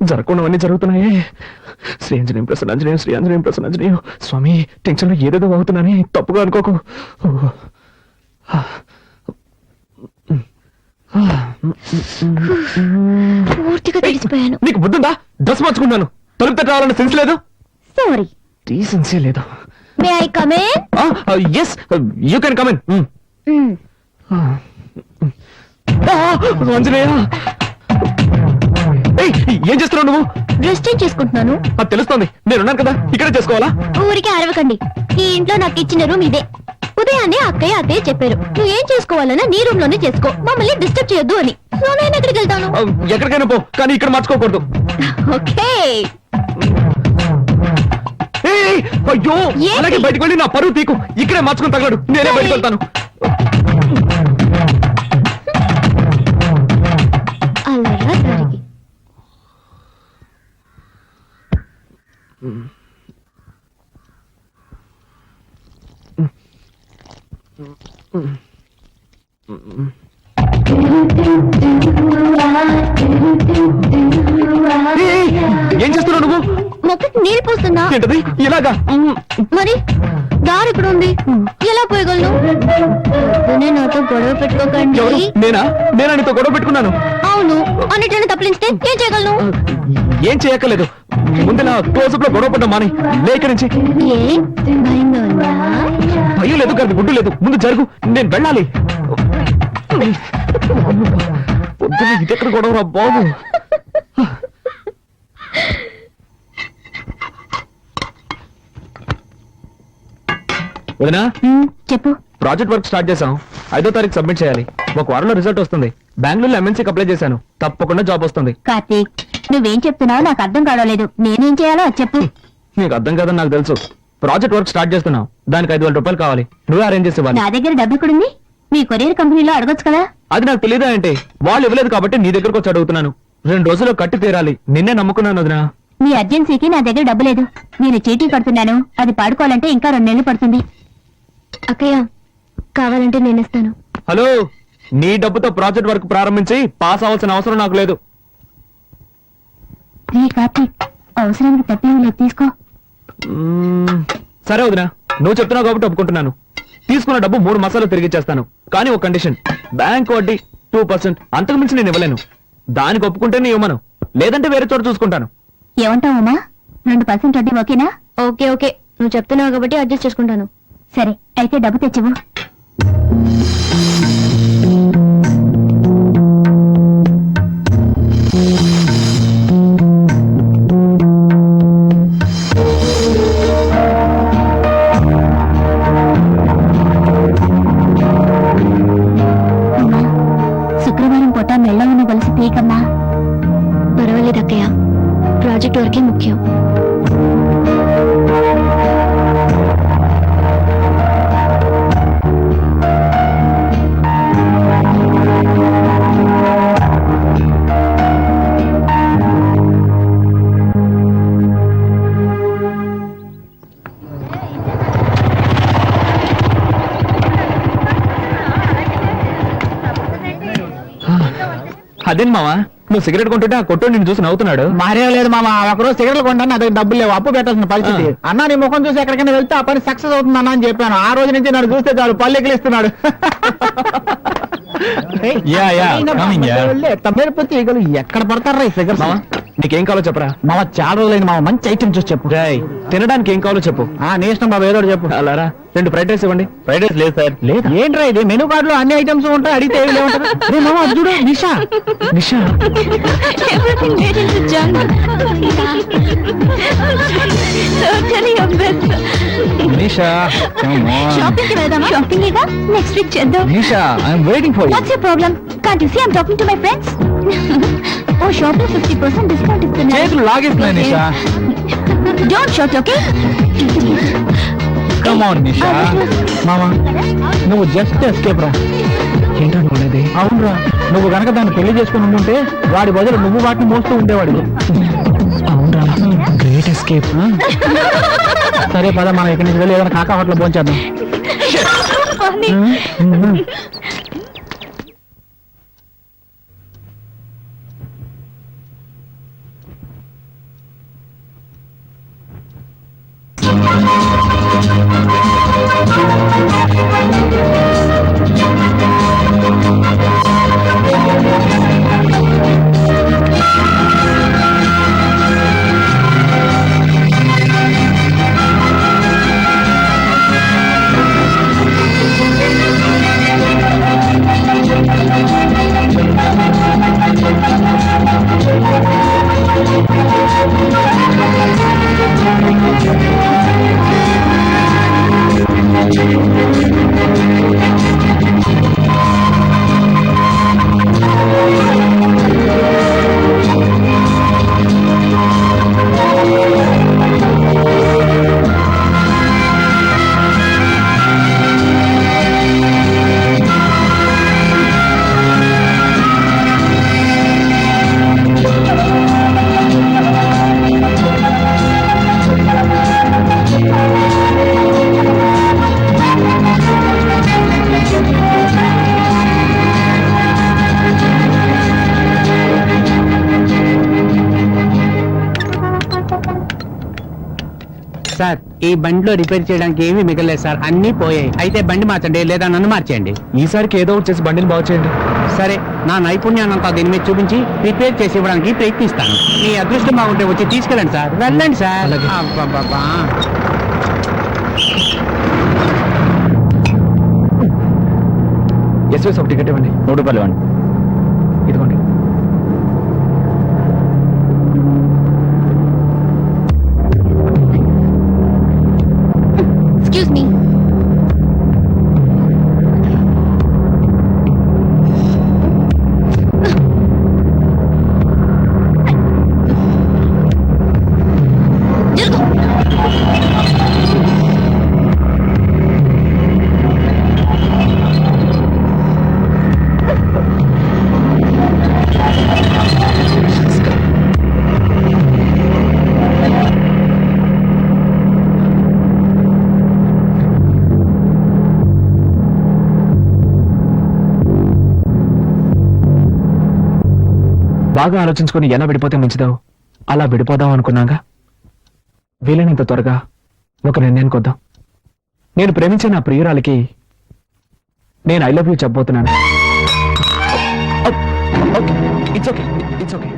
జరగకుండావన్నీ జరుగుతున్నాయే. శ్రీ ఆంజనేయం ప్రసన్నాంజనేయం, శ్రీ ఆంజనేయం ప్రసన్నాంజనేయం. స్వామి, tension లో ఏదేదో అవుతున్నానే, తప్పుగా అనుకోకు. పూర్తిగా తెలిసిపోయాను. నీకు బుద్ధుందా? డ్రెస్ మార్చుకున్నాను, తలుపు తట్ట రావాలన్న సెన్స్ లేదు. సారీ, డీసెన్సీ లేదు. May I come in? yes, you can come in. Anjaneya, ఏం చేస్తున్నావు నువ్వు? డ్రెస్ చేంజ్ చేసుకుంటున్నాను. అది తెలుస్తోంది, నేనున్నాను కదా, ఇక్కడే చేసుకోవాలా? ఊరికే అరవకండి. ఈ ఇంట్లో నాకు ఇచ్చిన రూమ్ ఇదే. ఉదయాన్నే అత్తయ్య చెప్పారు, నువ్వు ఏం చేసుకోవాలన్నా నీ రూమ్ లోనే చేసుకో, మమ్మల్ని డిస్టర్బ్ చేయొద్దు అని. సో నేను ఎక్కడికి వెళ్తాను? ఎక్కడికైనా పో, కానీ ఇక్కడ మార్చుకోకూడదు. ఓకే. అయ్యో, అలాగే బయటకు వెళ్ళి నా పరువు తీకు. ఇక్కడే మార్చుకుని తగలడు, నేనే బయటకు వెళ్తాను. అలా జరిగి ఏం చేస్తున్నావు నువ్వు? మొక్కకి నీళ్ళు పోస్తున్నా. ఏంటది ఇలాగా? మరి దారి ఇక్కడ ఉంది, ఎలా పోయగలను? నాతో గొడవ పెట్టుకోకండి. నేనా నీతో గొడవ పెట్టుకున్నాను? అవును, అన్నిటిని తప్పించితే ఏం చేయగలను? ఏం చేయక్కర్లేదు, ముందు నా క్లోజప్ లో గొడవ పడ్డా మాని. లేక నుంచి భయంగా ఉందా? భయం లేదు, కానీ గుడ్డు లేదు. ముందు జరుగు, నేను వెళ్ళాలి. పొద్దున ఇదెక్కడ గొడవ రా బాబు. వదినా, చెప్పు. ప్రాజెక్ట్ వర్క్ స్టార్ట్ చేశాం. 5వ తారీఖు సబ్మిట్ చేయాలి. ఒక వారంలో రిజల్ట్ వస్తుంది. బెంగళూరులో MNCకి అప్లై చేశాను, తప్పకుండా జాబ్ వస్తుంది. కార్తీక్, నువ్వేం చెప్తున్నావు నాకు అర్థం కావలేదు. నేనేం చేయాలో అది చెప్పు. నీకు అర్థం కాదని నాకు తెలుసు. ప్రాజెక్ట్ వర్క్ స్టార్ట్ చేస్తున్నావు, దానికి 5,000 రూపాయలు కావాలి. నువ్వే అరేంజ్ చేసేవాలి. నా దగ్గర డబ్బు ఎక్కడుంది? మీ కొరియర్ కంపెనీలో అడగొచ్చు కదా. అది నాకు తెలియదా అంటే? వాళ్ళు ఇవ్వలేదు కాబట్టి నీ దగ్గరకు వచ్చి అడుగుతున్నాను. 2 రోజుల్లో కట్టి తీరాలి. నిన్నే నమ్ముకున్నాను వదినా. మీ అర్జెన్సీకి నా దగ్గర డబ్బు లేదు. నేను చీటీ పడుతున్నాను, అది పాడుకోవాలంటే ఇంకా 2 నెలలు పడుతుంది. అక్కయ్య, కావాలంటే నేను ఇస్తాను. హలో, నీ డబ్బుతో ప్రాజెక్ట్ వర్క్ ప్రారంభించి పాస్ అవ్వాల్సిన అవసరం నాకు లేదు. కార్తీక్, అవసరానికి తప్పేం లేదు, తీసుకో. సరే వదినా, నువ్వు చెప్తున్నావు కాబట్టి ఒప్పుకుంటున్నాను. తీసుకున్న డబ్బు 3 మాసాలు తిరిగి ఇచ్చేస్తాను. కానీ ఒక కండిషన్, బ్యాంక్ వడ్డీ 2%, అంతకు మించి నేను ఇవ్వలేను. దానికి ఒప్పుకుంటే నీ ఇవ్వను, లేదంటే వేరే చోట చూసుకుంటాను. ఏమంటావమ్మా? 2% వడ్డీ ఓకేనా? ఓకే ఓకే, నువ్వు చెప్తున్నావు కాబట్టి అడ్జస్ట్ చేసుకుంటాను. సరే, అయితే డబ్బు తెచ్చివు. శుక్రవారం పూట మెళ్ళవన్న కలిసి తీకమ్మా. పర్వాలేదు అక్కయ్య, ప్రాజెక్ట్ వరకే ముఖ్యం. అదేం మావా, నువ్వు సిగరెట్ కొంటుంటే ఆ కొట్టు నిన్ను చూసి నవ్వుతున్నాడు. మారేం లేదు మామ, ఒకరోజు సిగరెట్లు కొంటాను, నా దగ్గర డబ్బులు లేవు, అప్పు పెట్టాల్సిన పరిస్థితి. అన్న నీ ముఖం చూసి ఎక్కడికైనా వెళ్తే ఆ పని సక్సెస్ అవుతుంది అన్న అని చెప్పాను. ఆ రోజు నుంచి నన్ను చూస్తే చాలు పళ్ళు ఎగిలిస్తున్నాడు. తమ్మేరిపోతే ఈగలు ఎక్కడ పడతారా ఈ సిగరెట్? నీకేం కావాలో చెప్పరా? మామ చాలా రోజులైంది మామ, మంచి ఐటమ్ చూసి చెప్పు. తినడానికి ఏం కావాలో చెప్పు. నీ ఇష్టం బాబు, ఏదో చెప్పు. అలారా, 2 ఫ్రైడ్ రైస్ ఇవ్వండి. ఫ్రైడ్ రైస్ లేదు సార్. లేదా? ఏంట్రా ఇది, మెనూ కార్డు లో అన్ని ఐటమ్స్ ఉంటాయి, అడిగితే ఏమి లేవుంటారు. మామ అది చూడు, నిషా. నిషా, నిషా, షాపింగ్ కి వెళ్దామా? షాపింగ్ ఇగా నెక్స్ట్ వీక్ చేద్దాం. Nisha, I'm waiting for you. What's your problem? Can't you see I am talking to my friends. ఓ షాపింగ్ 50% డిస్కౌంట్ ఇస్తున్నారు. చేతులు లాగేస్తున్నాయి Nisha. Don't shout, okay? Come on Nisha. మామ నువ్వు జస్ట్ ఎస్కేప్ రా. ఏంటో నువ్వు అనేది అవునరా, నువ్వు గనక దాన్ని పెళ్లి చేసుకుని ఉంటే వాడి బదులు నువ్వు వాటిని మోస్తూ ఉండేవాడు. అవునరా, గ్రేట్ ఎస్కేప్. సరే పద, మనం ఇక్కడి నుంచి వెళ్ళి ఏదైనా కాకా హోటల్ పోంచేద్దాం. సార్, ఈ బండిలో రిపేర్ చేయడానికి ఏమీ మిగలేదు సార్, అన్నీ పోయాయి. అయితే బండి మార్చండి, లేదా నన్ను మార్చేయండి. ఈసారికి ఏదో ఒకటి చేసి బండిని బాగు చేయండి. సరే, నా నైపుణ్యాన్నంతా దీని మీద చూపించి రిపేర్ చేసి ఇవ్వడానికి ప్రయత్నిస్తాను. మీ అదృష్టం బాగుంటే వచ్చి తీసుకెళ్ళండి సార్. వెళ్ళండి సార్. అలాగే. అబ్బబ్బబ్బా. ఎస్ఎస్ ఒక టికెట్ ఇవ్వండి. 3 రూపాయలు ఇవ్వండి. ఇదిగోండి. Excuse me. బాగా ఆలోచించుకొని ఎలా విడిపోతే మంచిదావు అలా విడిపోదాం అనుకున్నాగా. వీలైనంత త్వరగా ఒక నిర్ణయానికి వద్దాం. నేను ప్రేమించే నా ప్రియురాలికి నేను ఐ లవ్ యూ చెప్పబోతున్నాను. It's okay, it's okay, it's okay.